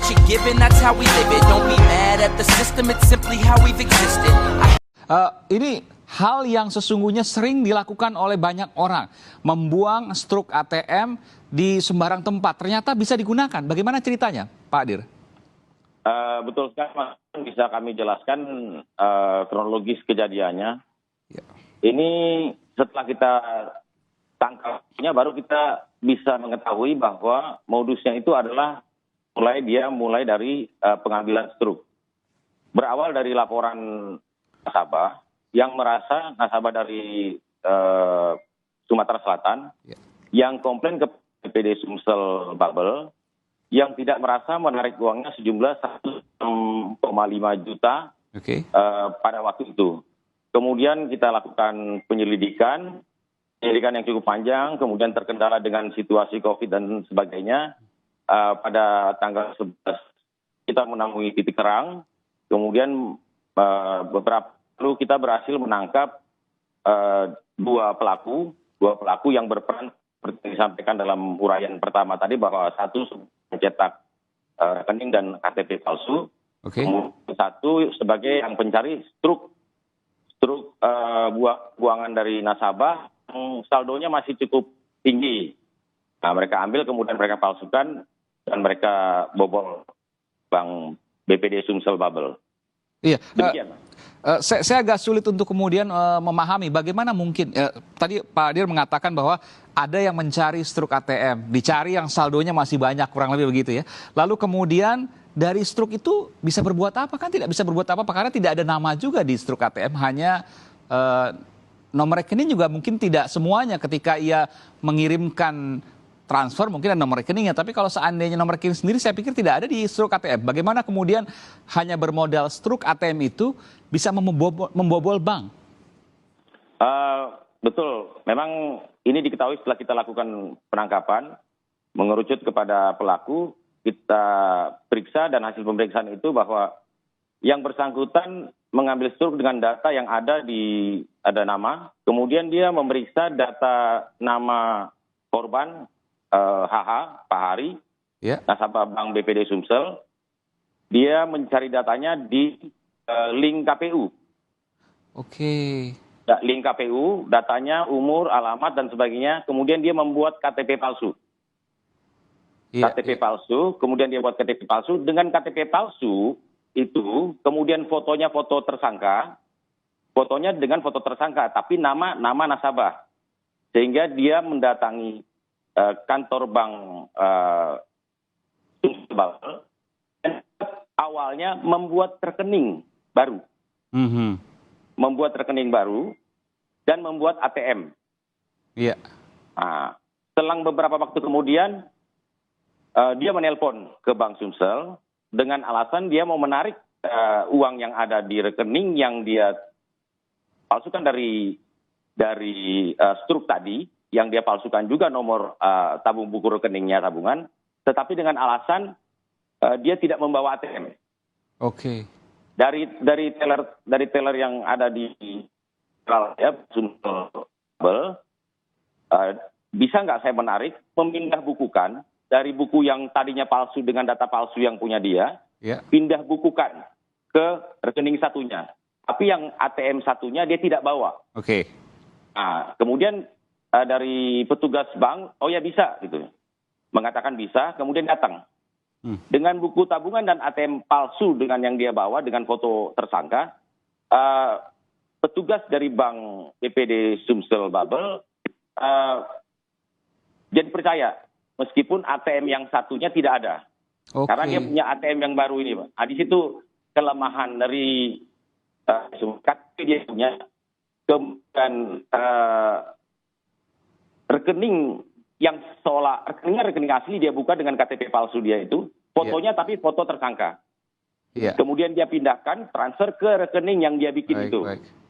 what you're given, that's how we live it. Don't be mad at the system, it's simply how we've existed. Ini hal yang sesungguhnya sering dilakukan oleh banyak orang. Membuang struk ATM di sembarang tempat. Ternyata bisa digunakan. Bagaimana ceritanya, Pak Dir? Betul sekali, Mas. Bisa kami jelaskan kronologis kejadiannya. Ya. Ini setelah kita tangkapnya baru kita bisa mengetahui bahwa modusnya itu adalah mulai dari pengambilan struk. Berawal dari laporan nasabah yang merasa nasabah dari Sumatera Selatan yang komplain ke BPD Sumsel Bubble yang tidak merasa menarik uangnya sejumlah 1,5 juta pada waktu itu. Kemudian kita lakukan penyelidikan yang cukup panjang, kemudian terkendala dengan situasi COVID dan sebagainya. Pada tanggal 11 kita menemui titik terang, kemudian beberapa lalu kita berhasil menangkap dua pelaku yang berperan seperti yang disampaikan dalam uraian pertama tadi bahwa satu mencetak rekening dan KTP palsu, kemudian satu sebagai yang pencari struk buangan dari nasabah yang saldonya masih cukup tinggi. Nah, mereka ambil kemudian mereka palsukan dan mereka bobol bank BPD Sumsel Bubble. Iya. Demikian. Saya agak sulit untuk kemudian memahami bagaimana mungkin tadi Pak Dir mengatakan bahwa ada yang mencari struk ATM, dicari yang saldonya masih banyak, kurang lebih begitu ya. Lalu kemudian dari struk itu bisa berbuat apa? Kan tidak bisa berbuat apa karena tidak ada nama juga di struk ATM, hanya nomor rekening juga mungkin tidak semuanya ketika ia mengirimkan transfer mungkin ada nomor rekeningnya, tapi kalau seandainya nomor rekening sendiri saya pikir tidak ada di struk ATM. Bagaimana kemudian hanya bermodal struk ATM itu bisa membobol bank? Betul, memang ini diketahui setelah kita lakukan penangkapan, mengerucut kepada pelaku, kita periksa dan hasil pemeriksaan itu bahwa yang bersangkutan mengambil struk dengan data yang ada nama, kemudian dia memeriksa data nama korban, HH, Pak Hari, nasabah Bank BPD Sumsel, dia mencari datanya di link KPU. Link KPU, datanya, umur, alamat, dan sebagainya, kemudian dia membuat KTP palsu. Palsu, kemudian dia buat KTP palsu, dengan KTP palsu itu, kemudian fotonya foto tersangka, fotonya dengan foto tersangka, tapi nama nasabah. Sehingga dia mendatangi kantor bank Sumsel dan awalnya membuat rekening baru, dan membuat ATM. Nah, selang beberapa waktu kemudian dia menelpon ke Bank Sumsel dengan alasan dia mau menarik uang yang ada di rekening yang dia palsukan dari struk tadi, yang dia palsukan juga nomor tabung buku rekeningnya tabungan, tetapi dengan alasan dia tidak membawa ATM. Dari teller yang ada di Sumsel, bisa nggak saya menarik, memindah bukukan dari buku yang tadinya palsu dengan data palsu yang punya dia, pindah bukukan ke rekening satunya, tapi yang ATM satunya dia tidak bawa. Nah, kemudian dari petugas bank, oh ya bisa gitu, mengatakan bisa, kemudian datang dengan buku tabungan dan ATM palsu dengan yang dia bawa dengan foto tersangka. Petugas dari bank BPD Sumsel Bubble jadi percaya meskipun ATM yang satunya tidak ada, karena dia punya ATM yang baru ini, Pak. Nah, di situ kelemahan dari dia punya, kemudian rekening yang seolah rekening asli dia buka dengan KTP palsu dia itu, fotonya tapi foto tersangka. Kemudian dia pindahkan, transfer ke rekening yang dia bikin itu.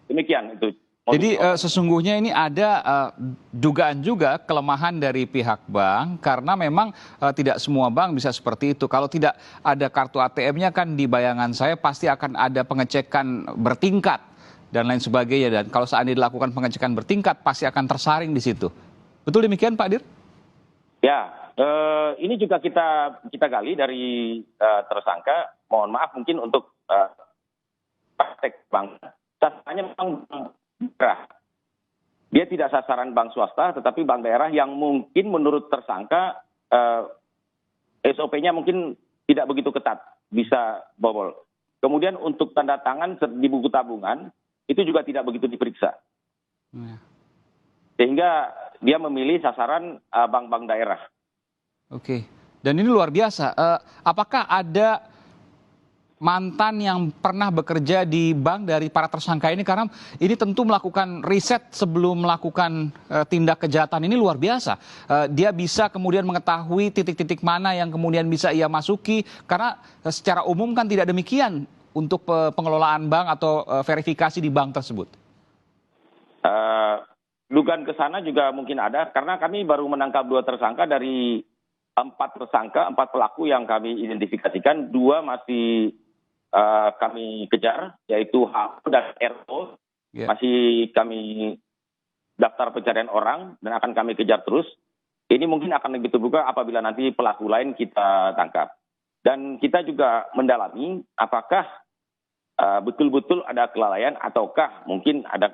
Demikian itu. Jadi sesungguhnya ini ada dugaan juga kelemahan dari pihak bank karena memang tidak semua bank bisa seperti itu. Kalau tidak ada kartu ATM-nya kan di bayangan saya pasti akan ada pengecekan bertingkat dan lain sebagainya. Dan kalau seandainya dilakukan pengecekan bertingkat pasti akan tersaring di situ. Betul demikian Pak Dir? Ya, Ini juga kita gali dari tersangka. Mohon maaf mungkin untuk praktek bank. Sasarannya memang bank daerah. Dia tidak sasaran bank swasta, tetapi bank daerah yang mungkin menurut tersangka SOP-nya mungkin tidak begitu ketat, bisa bobol. Kemudian untuk tanda tangan di buku tabungan itu juga tidak begitu diperiksa. Sehingga dia memilih sasaran bank-bank daerah. Oke, dan ini luar biasa. Apakah ada mantan yang pernah bekerja di bank dari para tersangka ini? Karena ini tentu melakukan riset sebelum melakukan tindak kejahatan ini luar biasa. Dia bisa kemudian mengetahui titik-titik mana yang kemudian bisa ia masuki. Karena secara umum kan tidak demikian untuk pengelolaan bank atau verifikasi di bank tersebut. Dugaan ke sana juga mungkin ada, karena kami baru menangkap 2 tersangka dari 4 tersangka, 4 pelaku yang kami identifikasikan. 2 masih kami kejar, yaitu H dan RO. Masih kami daftar pencarian orang dan akan kami kejar terus. Ini mungkin akan lebih terbuka apabila nanti pelaku lain kita tangkap. Dan kita juga mendalami apakah betul-betul ada kelalaian ataukah mungkin ada